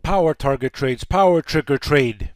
Power target trades, power trigger trade.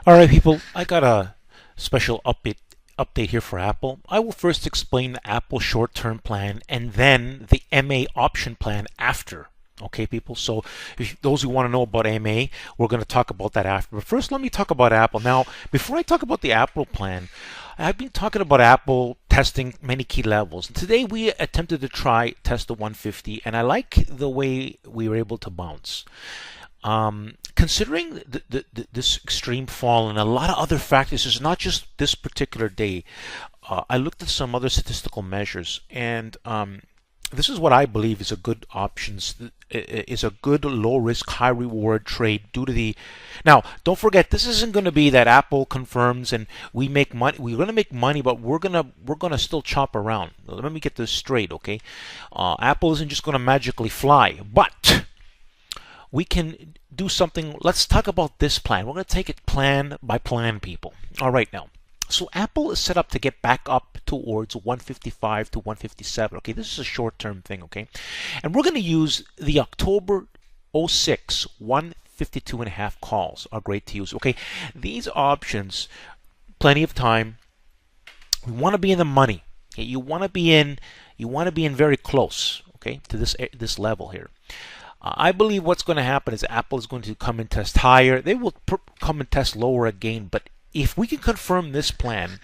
All right, people, I got a special update here for Apple. I will first explain the Apple short-term plan and then the MA option plan after. Okay, people, so if those who want to know about MA, we're going to talk about that after. But first, let me talk about Apple. Now, before I talk about the Apple plan, I've been talking about Apple testing many key levels. Today, we attempted to test the 150, and I like the way we were able to bounce. Considering this extreme fall and a lot of other factors, it's not just this particular day. I looked at some other statistical measures, and this is what I believe is a good is a good low risk, high reward trade due to the. Now, don't forget, this isn't going to be that Apple confirms and we make money. We're going to make money, but we're gonna still chop around. Let me get this straight, okay? Apple isn't just going to magically fly, but we can do something. Let's talk about this plan. We're going to take it plan by plan, people. All right, now. So Apple is set up to get back up towards 155 to 157. Okay, this is a short-term thing, okay? And we're going to use the October 06 152.5 calls are great to use, okay? These options, plenty of time. We want to be in the money. Okay? You want to be in very close, okay, to this level here. I believe what's going to happen is Apple is going to come and test higher. They will come and test lower again, but if we can confirm this plan,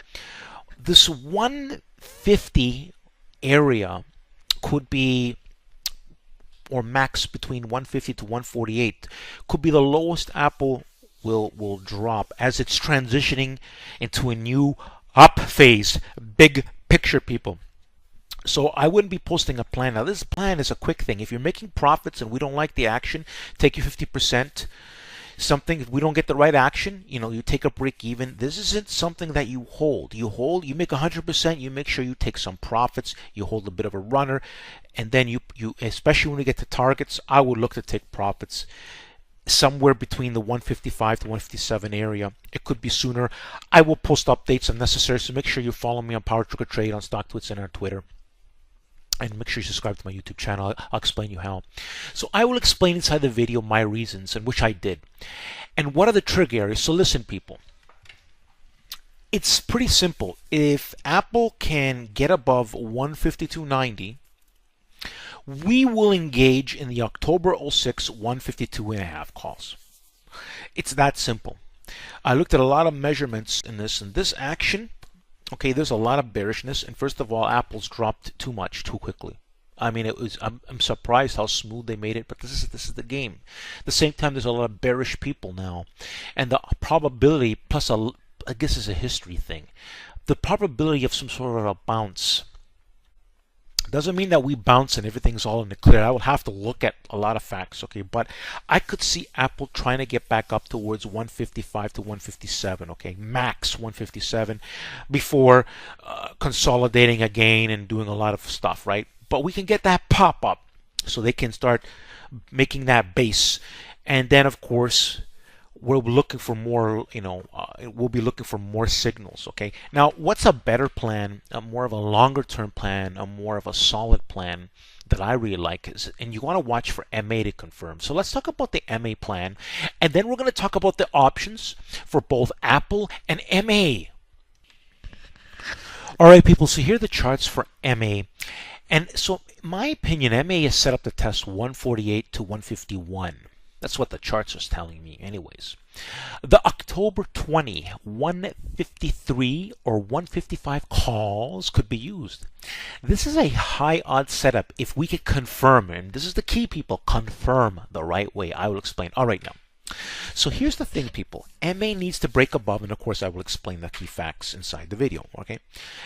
this 150 area could be, or max between 150 to 148, could be the lowest Apple will drop as it's transitioning into a new up phase. Big picture, people. So I wouldn't be posting a plan. Now this plan is a quick thing. If you're making profits and we don't like the action, take your 50%. Something, if we don't get the right action, you take a break even. This isn't something that you hold. You make 100%, you make sure you take some profits, you hold a bit of a runner, and then you especially when we get to targets, I would look to take profits somewhere between the 155 to 157 area. It could be sooner. I will post updates if necessary, so make sure you follow me on Power Trigger Trade on StockTwits and on Twitter. And make sure you subscribe to my YouTube channel. I'll explain you how. So I will explain inside the video my reasons, and which I did. And what are the trigger areas? So listen, people. It's pretty simple. If Apple can get above 152.90, we will engage in the October 06 152.5 calls. It's that simple. I looked at a lot of measurements in this, and this action, okay, there's a lot of bearishness, and first of all, Apple's dropped too much too quickly. I mean, I'm surprised how smooth they made it, but this is the game. At the same time, there's a lot of bearish people now, and the probability plus I guess it's a history thing. The probability of some sort of a bounce doesn't mean that we bounce and everything's all in the clear. I will have to look at a lot of facts, okay? But I could see Apple trying to get back up towards 155 to 157, okay? Max 157 before consolidating again and doing a lot of stuff, right? But we can get that pop up so they can start making that base. And then, of course, we're looking for more, we'll be looking for more signals, okay? Now, what's a better plan, more of a longer term plan, a more of a solid plan that I really like is, and you want to watch for MA to confirm. So let's talk about the MA plan, and then we're going to talk about the options for both Apple and MA. All right, people, so here are the charts for MA. And so, in my opinion, MA is set up to test 148 to 151. That's what the charts is telling me anyways. The October 20, 153 or 155 calls could be used. This is a high odds setup if we could confirm, and this is the key, people, confirm the right way. I will explain. All right, now. So here's the thing, people. MA needs to break above, and of course I will explain the key facts inside the video, okay?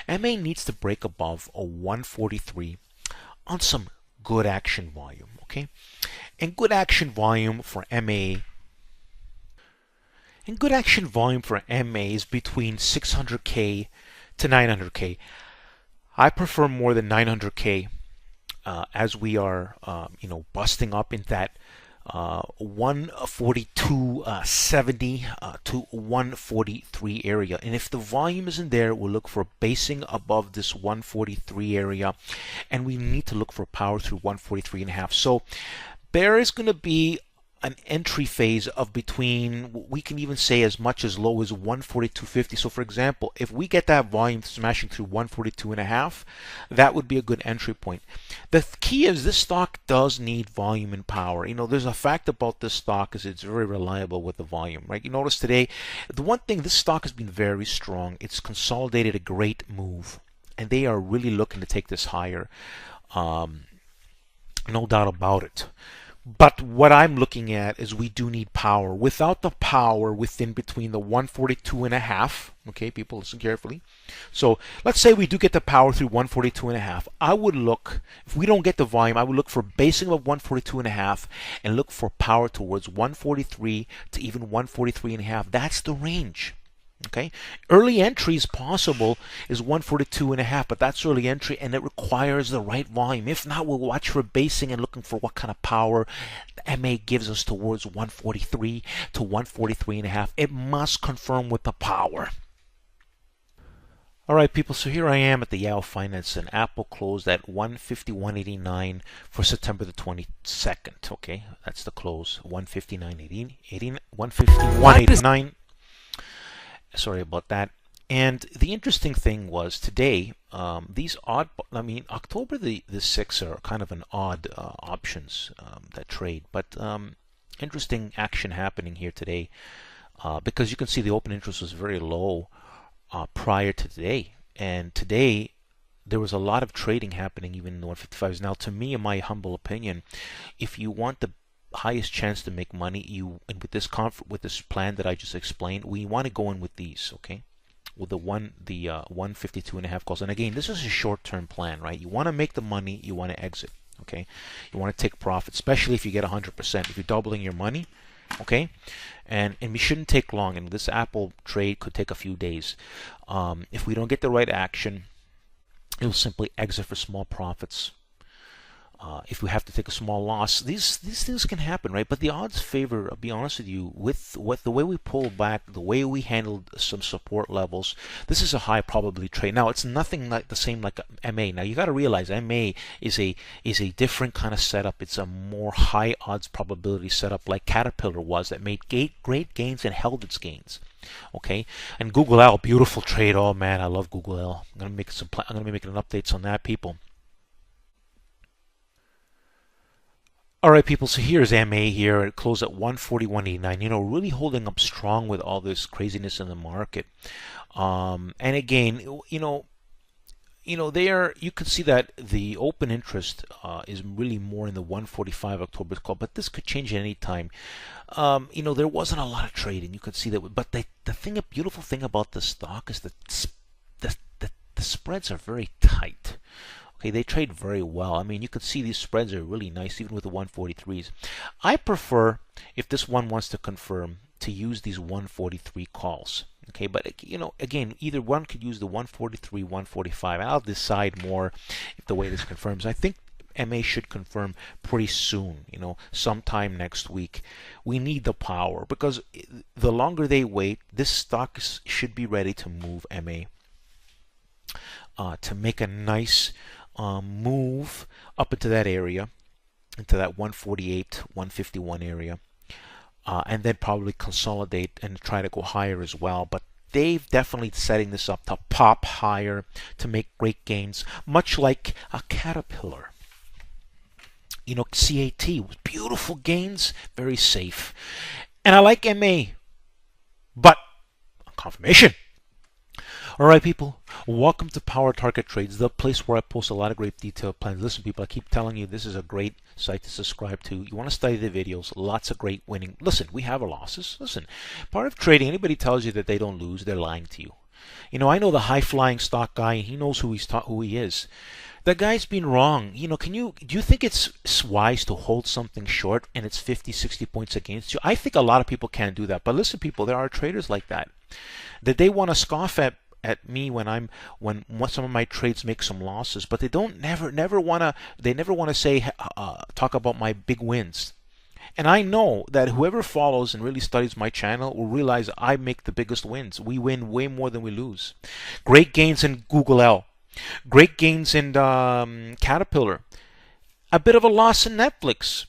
MA needs to break above a 143 on some good action volume, okay? And good action volume for MA is between 600K to 900K. I prefer more than 900K as we are, busting up in that 142.70 to 143 area. And if the volume isn't there, we'll look for basing above this 143 area, and we need to look for power through 143 and a half. So there is going to be an entry phase of between, we can even say as much as low as 142.50. So for example, if we get that volume smashing through 142 and a half, that would be a good entry point. The key is this stock does need volume and power. There's a fact about this stock is it's very reliable with the volume, right? You notice today, the one thing, this stock has been very strong. It's consolidated a great move, and they are really looking to take this higher. No doubt about it. But what I'm looking at is we do need power. Without the power within between the 142 and a half, okay, people listen carefully. So let's say we do get the power through 142 and a half. I would look, if we don't get the volume, I would look for basing of 142 and a half and look for power towards 143 to even 143 and a half. That's the range. Okay, early entry is possible is 142 and a half, but that's early entry and it requires the right volume. If not, we'll watch for basing and looking for what kind of power the MA gives us towards 143 to 143 and a half. It must confirm with the power. All right, people, so here I am at the Yahoo Finance, and Apple closed at 151.89 for September the 22nd. Okay, that's the close, 151.89. Sorry about that. And the interesting thing was today, these odd, October the 6th are kind of an odd options that trade, but interesting action happening here today because you can see the open interest was very low prior to today. And today, there was a lot of trading happening even in the 155s. Now, to me, in my humble opinion, if you want the highest chance to make money, and with this plan that I just explained, we want to go in with these, okay, with the 152 and a half calls. And again, this is a short-term plan, right? You want to make the money, you want to exit, okay? You want to take profit, especially if you get 100%. If you're doubling your money, okay, and we shouldn't take long. And this Apple trade could take a few days. If we don't get the right action, you'll simply exit for small profits. If we have to take a small loss, these things can happen, right? But the odds favor, I'll be honest with you, with the way we pulled back, the way we handled some support levels, this is a high probability trade. Now, it's nothing like the same like MA. Now, you got to realize MA is a different kind of setup. It's a more high odds probability setup like Caterpillar was, that made great gains and held its gains. Okay, and Google L, beautiful trade. Oh man, I love Google L. I'm gonna be making updates on that, people. All right, people, so here's MA here. It closed at 141.89. Really holding up strong with all this craziness in the market. And again, there you can see that the open interest is really more in the 145 October call, but this could change at any time. There wasn't a lot of trading. You could see that, but the beautiful thing about the stock is that the spreads are very tight. Okay, they trade very well. You can see these spreads are really nice, even with the 143s. I prefer, if this one wants to confirm, to use these 143 calls. Okay, but again, either one could use the 143, 145. I'll decide more if the way this confirms. I think MA should confirm pretty soon, sometime next week. We need the power because the longer they wait, this stock should be ready to move MA to make a nice move up into that area, into that 148, 151 area, and then probably consolidate and try to go higher as well. But they've definitely setting this up to pop higher, to make great gains, much like a Caterpillar. CAT was beautiful gains, very safe. And I like MA, but confirmation. All right, people, welcome to Power Target Trades, the place where I post a lot of great detailed plans. Listen, people, I keep telling you this is a great site to subscribe to. You want to study the videos, lots of great winning. Listen, we have our losses. Listen, part of trading, anybody tells you that they don't lose, they're lying to you. I know the high-flying stock guy, he knows who he is. That guy's been wrong. Do you think it's wise to hold something short and it's 50, 60 points against you? I think a lot of people can't do that. But listen, people, there are traders like that they want to scoff at me when some of my trades make some losses, but they never want to say talk about my big wins. And I know that whoever follows and really studies my channel will realize I make the biggest wins. We win way more than we lose. Great gains in Google L. Great gains in Caterpillar. A bit of a loss in Netflix,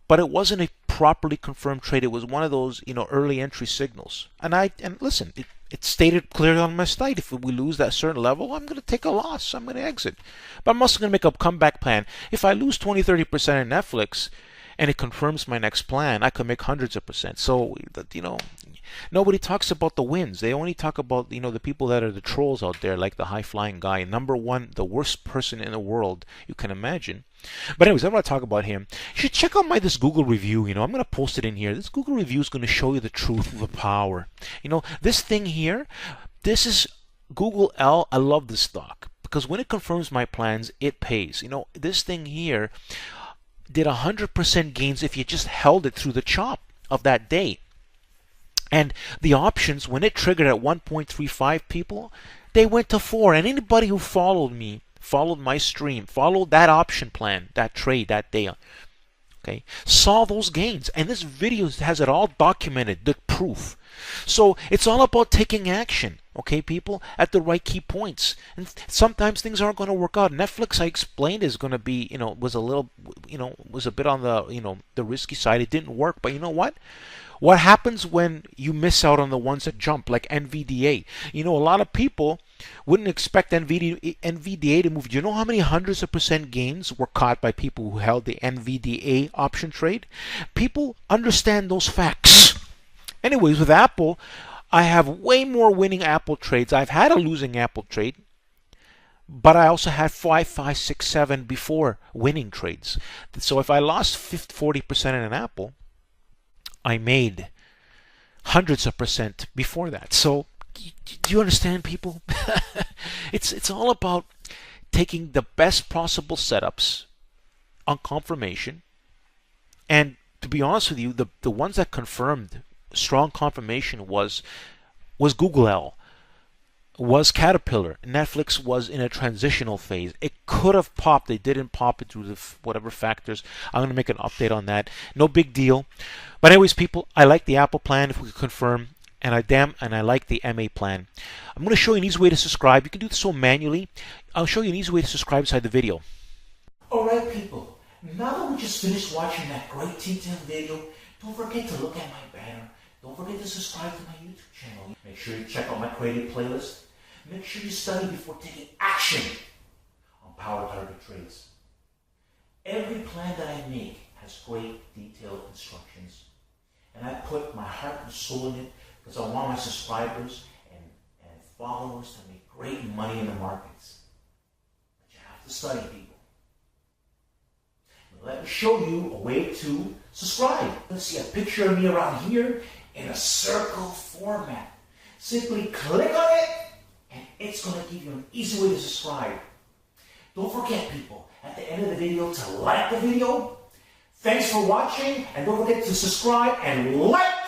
but it wasn't a properly confirmed trade. It was one of those, early entry signals. And listen, it's stated clearly on my site. If we lose that certain level, I'm going to take a loss. I'm going to exit. But I'm also going to make a comeback plan. If I lose 20, 30% in Netflix, and it confirms my next plan, I could make hundreds of percent. So, nobody talks about the wins. They only talk about, the people that are the trolls out there, like the high-flying guy. Number one, the worst person in the world you can imagine. But anyways, I want to talk about him. You should check out this Google review. I'm going to post it in here. This Google review is going to show you the truth of the power. This thing here, this is Google L. I love this stock because when it confirms my plans, it pays. This thing here did 100% gains if you just held it through the chop of that day. And the options, when it triggered at 1.35 people, they went to 4. And anybody who followed me, followed my stream, followed that option plan, that trade that day, okay, saw those gains. And this video has it all documented, the proof. So it's all about taking action, okay, people, at the right key points. And sometimes things aren't going to work out. Netflix, I explained, is going to be, was a little, was a bit on the, the risky side. It didn't work. But you know what? What happens when you miss out on the ones that jump, like NVDA? A lot of people wouldn't expect NVDA to move. Do you know how many hundreds of percent gains were caught by people who held the NVDA option trade? People understand those facts. Anyways, with Apple, I have way more winning Apple trades. I've had a losing Apple trade, but I also had 5, 6, 7 before winning trades. So if I lost 40% in an Apple, I made hundreds of percent before that. So do you understand, people? It's all about taking the best possible setups on confirmation. And to be honest with you, the ones that confirmed strong confirmation was Google L, was Caterpillar. Netflix was in a transitional phase. It could have popped. They didn't pop it through the whatever factors. I'm going to make an update on that. No big deal. But anyways, people, I like the Apple plan, if we could confirm, and I like the MA plan. I'm going to show you an easy way to subscribe. You can do this so manually. I'll show you an easy way to subscribe inside the video. Alright, people. Now that we just finished watching that great detailed video, don't forget to look at my banner. Don't forget to subscribe to my YouTube channel. Make sure you check out my creative playlist. Make sure you study before taking action on power target trades. Every plan that I make has great detailed instructions. And I put my heart and soul in it because I want my subscribers and followers to make great money in the markets. But you have to study, people. Now let me show you a way to subscribe. Let's see a picture of me around here in a circle format. Simply click on it and it's going to give you an easy way to subscribe. Don't forget, people, at the end of the video to like the video. Thanks for watching, and don't forget to subscribe and like